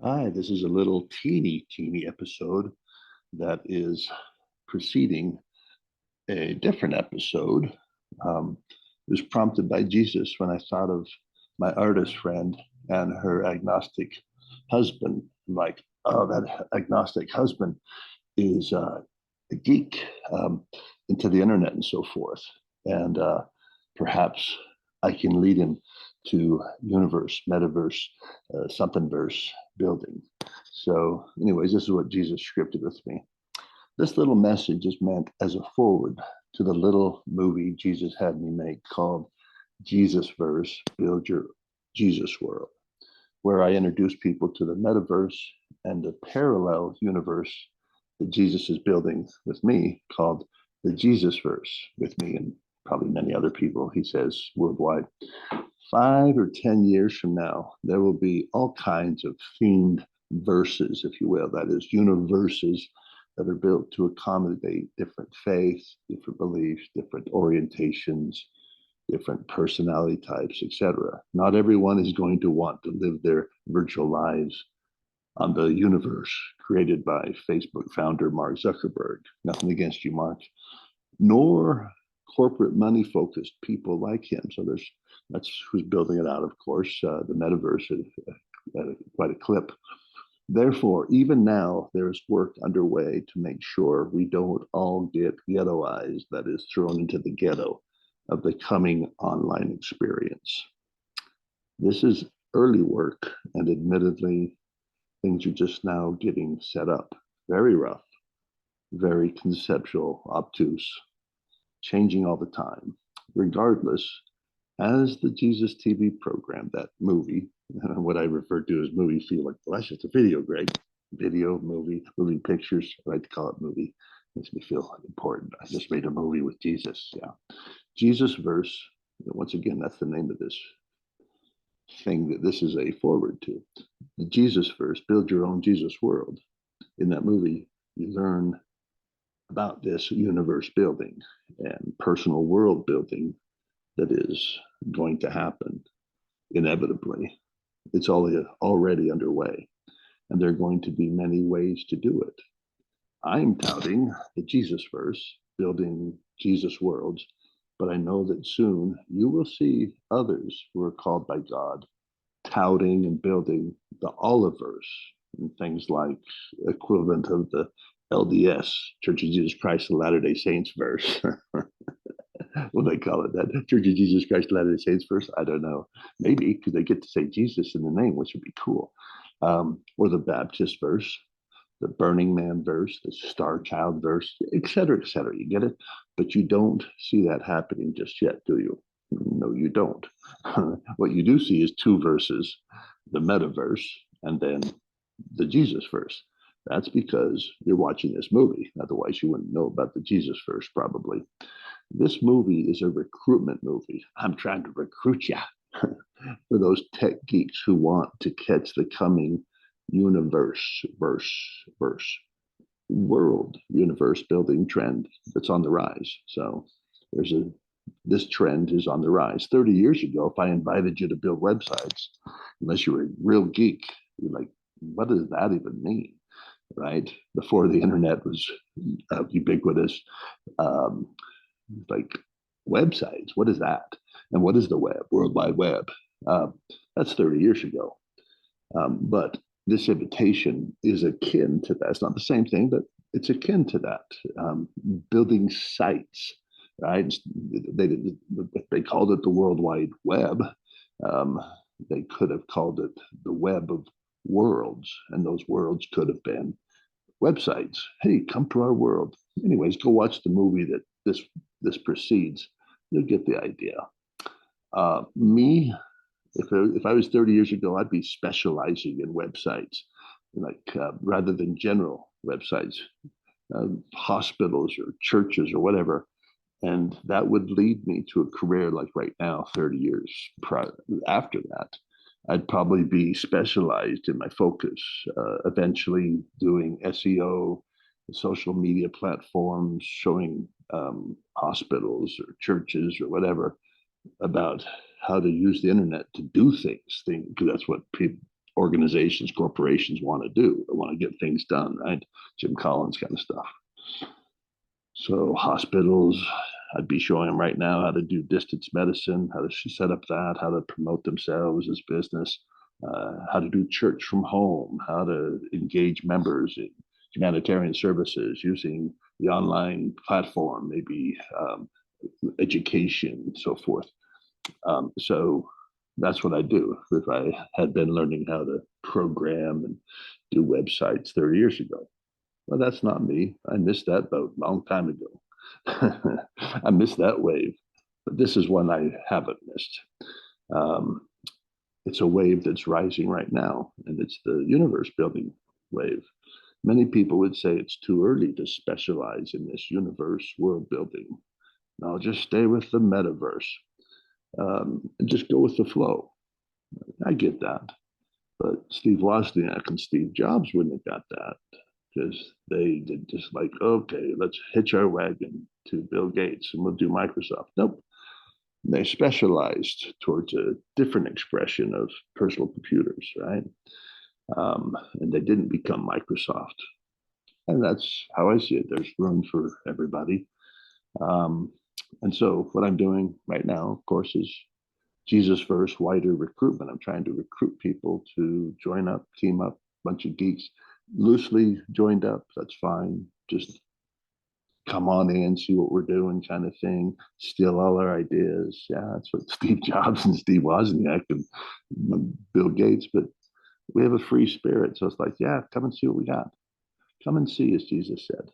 Hi, this is a little teeny episode that is preceding a different episode. It was prompted by Jesus when I thought of my artist friend and her agnostic husband. Like, oh, that agnostic husband is a geek, into the internet and so forth. And perhaps I can lead him to universe, metaverse, something verse building. So, anyways, this is what Jesus scripted with me. This little message is meant as a forward to the little movie Jesus had me make called JesusVerse Build Your Jesus World, where I introduce people to the metaverse and the parallel universe that Jesus is building with me called the JesusVerse with me and probably many other people, he says, worldwide. 5 or 10 years from now, there will be all kinds of themed verses, if you will, that is, universes that are built to accommodate different faiths, different beliefs, different orientations, different personality types, etc. Not everyone is going to want to live their virtual lives on the universe created by Facebook founder Mark Zuckerberg. Nothing against you, Mark, nor corporate money focused people like him. So that's who's building it out, of course. The metaverse is quite a clip. Therefore, even now, there's work underway to make sure we don't all get ghettoized, that is, thrown into the ghetto of the coming online experience. This is early work, and admittedly, things are just now getting set up. Very rough, very conceptual, obtuse, changing all the time. Regardless, as the Jesus TV program, that movie, what I refer to as movie, feel like, well, that's just a video, Greg. Video, moving pictures. I like to call it movie. Makes me feel important. I just made a movie with Jesus. Yeah. Jesus verse. Once again, that's the name of this thing that this is a forward to. The Jesus verse, build your own Jesus world. In that movie, you learn about this universe building and personal world building that is going to happen inevitably. It's already underway, and there are going to be many ways to do it. I'm touting the Jesus verse, building Jesus worlds, but I know that soon you will see others who are called by God touting and building the Oliverse and things like equivalent of the LDS, Church of Jesus Christ of Latter-day Saints verse. What do they call it? That Church of Jesus Christ of Latter-day Saints verse? I don't know. Maybe because they get to say Jesus in the name, which would be cool. Or the Baptist verse, the Burning Man verse, the Star Child verse, et cetera, et cetera. You get it? But you don't see that happening just yet, do you? No, you don't. What you do see is two verses, the metaverse and then the Jesus verse. That's because you're watching this movie. Otherwise, you wouldn't know about the Jesus verse, probably. This movie is a recruitment movie. I'm trying to recruit you for those tech geeks who want to catch the coming universe, verse, world, universe building trend that's on the rise. So there's a this trend is on the rise. 30 years ago, if I invited you to build websites, unless you were a real geek, you're like, what does that even mean? Right? Before the internet was ubiquitous, um, like websites. What is that? And what is the web? World Wide Web. That's 30 years ago. But this invitation is akin to that. It's not the same thing, but it's akin to that. Building sites, right? They called it the World Wide Web. Um, they could have called it the web of worlds, and those worlds could have been websites. Hey, come to our world. Anyways, go watch the movie that this precedes. You'll get the idea. Me, if I was 30 years ago, I'd be specializing in websites, like rather than general websites, hospitals or churches or whatever. And that would lead me to a career like right now, 30 years after that. I'd probably be specialized in my focus, eventually doing SEO, social media platforms, showing hospitals or churches or whatever about how to use the internet to do things, because that's what organizations, corporations want to do. They want to get things done, right? Jim Collins kind of stuff. So hospitals, I'd be showing them right now how to do distance medicine, how to set up that, how to promote themselves as business, how to do church from home, how to engage members in humanitarian services using the online platform, maybe education, and so forth. So that's what I do. If I had been learning how to program and do websites 30 years ago, well, that's not me. I missed that boat a long time ago. I missed that wave, but this is one I haven't missed. Um, it's a wave that's rising right now, and it's the universe building wave. Many people would say it's too early to specialize in this universe world building. Now just stay with the metaverse and just go with the flow. I get that. But Steve Wozniak and Steve Jobs wouldn't have got that because they did just like, okay, let's hitch our wagon to Bill Gates and we'll do Microsoft. Nope. They specialized towards a different expression of personal computers, right? And they didn't become Microsoft. And that's how I see it. There's room for everybody. And so what I'm doing right now, of course, is JesusVerse Wider Recruitment. I'm trying to recruit people to join up, team up, bunch of geeks, loosely joined up. That's fine. Just come on in, see what we're doing, kind of thing. Steal all our ideas. Yeah, that's what Steve Jobs and Steve Wozniak and Bill Gates. But we have a free spirit, so it's like, yeah, come and see what we got. Come and see, as Jesus said,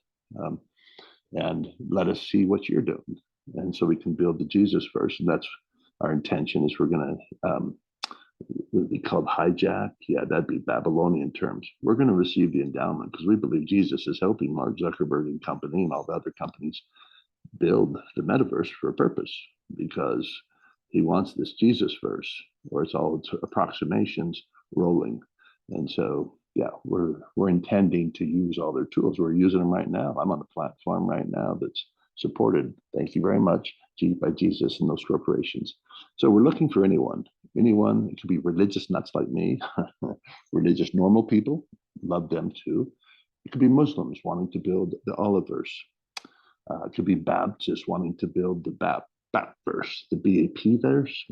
and let us see what you're doing, and so we can build the Jesus verse. And that's our intention. Is we're going to would be called hijack. Yeah, that'd be Babylonian terms. We're going to receive the endowment because we believe Jesus is helping Mark Zuckerberg and company and all the other companies build the metaverse for a purpose because he wants this Jesus verse where it's all approximations rolling. And so, yeah, we're intending to use all their tools. We're using them right now. I'm on a platform right now that's supported. Thank you very much by Jesus and those corporations. So we're looking for anyone. It could be religious nuts like me, religious normal people, love them too. It could be Muslims wanting to build the Oliverse. It could be Baptists wanting to build the BAP verse, the BAP verse.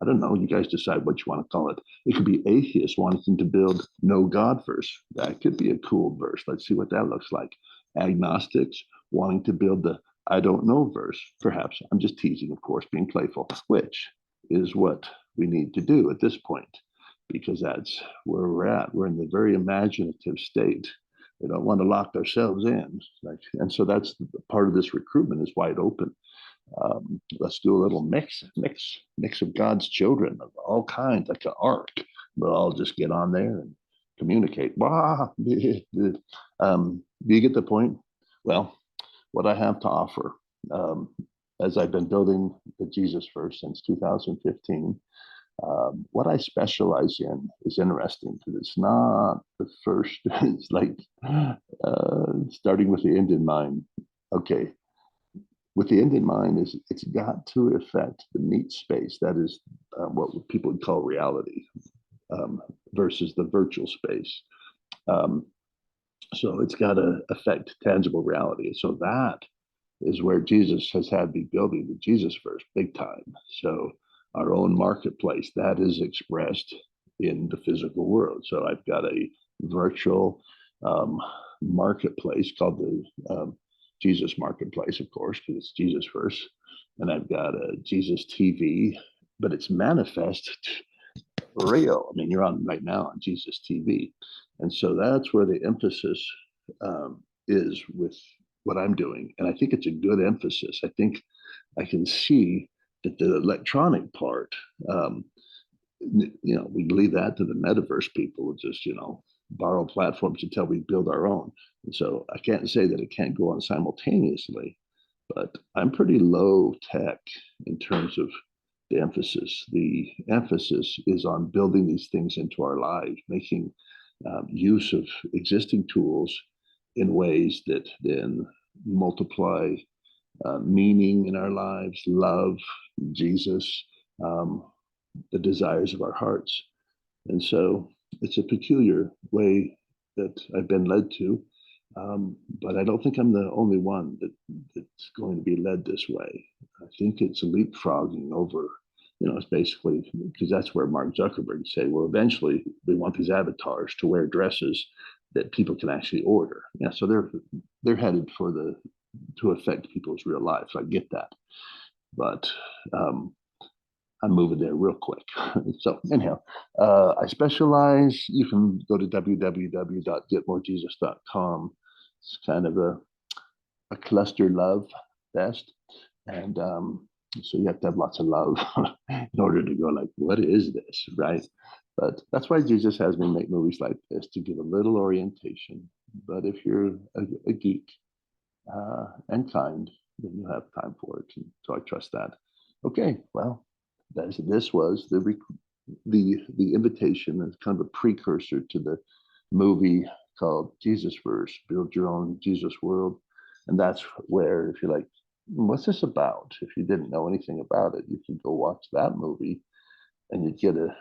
I don't know. You guys decide what you want to call it. It could be atheists wanting to build no God verse. That could be a cool verse. Let's see what that looks like. Agnostics wanting to build the I don't know verse. Perhaps I'm just teasing, of course, being playful, which is what we need to do at this point, because that's where we're at. We're in the very imaginative state. We don't want to lock ourselves in. And so that's part of this recruitment is wide open. Let's do a little mix of God's children of all kinds, like an ark. We'll all just get on there and communicate. Do you get the point? Well, what I have to offer, as I've been building the Jesus verse since 2015, what I specialize in is interesting because it's not the first. It's like starting with the end in mind. Okay, with the end in mind is it's got to affect the meat space. That is what people would call reality versus the virtual space. So it's got to affect tangible reality. So that is where Jesus has had me building the Jesus verse big time. So our own marketplace that is expressed in the physical world. So I've got a virtual marketplace called the Jesus Marketplace, of course, because it's Jesus verse. And I've got a Jesus TV, but it's manifest real. I mean, you're on right now on Jesus TV. And so that's where the emphasis is with what I'm doing. And I think it's a good emphasis. I think I can see that the electronic part, we leave that to the metaverse people, just, borrow platforms until we build our own. And so I can't say that it can't go on simultaneously, but I'm pretty low tech in terms of the emphasis. The emphasis is on building these things into our lives, making use of existing tools in ways that then multiply meaning in our lives, love, Jesus, the desires of our hearts. And so it's a peculiar way that I've been led to, but I don't think I'm the only one that's going to be led this way. I think it's leapfrogging over, it's basically because that's where Mark Zuckerberg say, well, eventually we want these avatars to wear dresses that people can actually order. Yeah, so they're headed for to affect people's real lives. I get that, but I'm moving there real quick. So anyhow, I specialize. You can go to www.getmorejesus.com. It's kind of a cluster love fest. And so you have to have lots of love in order to go like, what is this, right? But that's why Jesus has me make movies like this, to give a little orientation. But if you're a geek and kind, then you have time for it. And so I trust that. Okay, well, this was the invitation, as kind of a precursor to the movie called JesusVerse, Build Your Own Jesus World. And that's where, if you're like, what's this about? If you didn't know anything about it, you could go watch that movie and you'd get a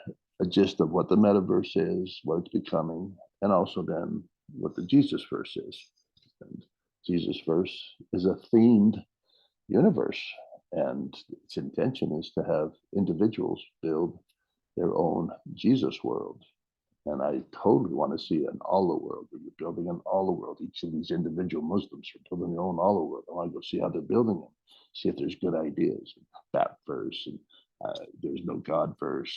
gist of what the metaverse is, what it's becoming, and also then what the JesusVerse is. And JesusVerse is a themed universe, and its intention is to have individuals build their own Jesus world. And I totally want to see an Allah world where you're building an Allah world. Each of these individual Muslims are building their own Allah world. I want to go see how they're building them, see if there's good ideas. That verse, and there's no God verse.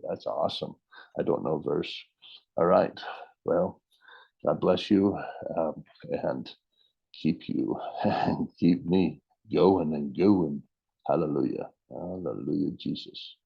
That's awesome. I don't know verse. All right. Well, God bless you, and keep you and keep me going and going. Hallelujah. Hallelujah, Jesus.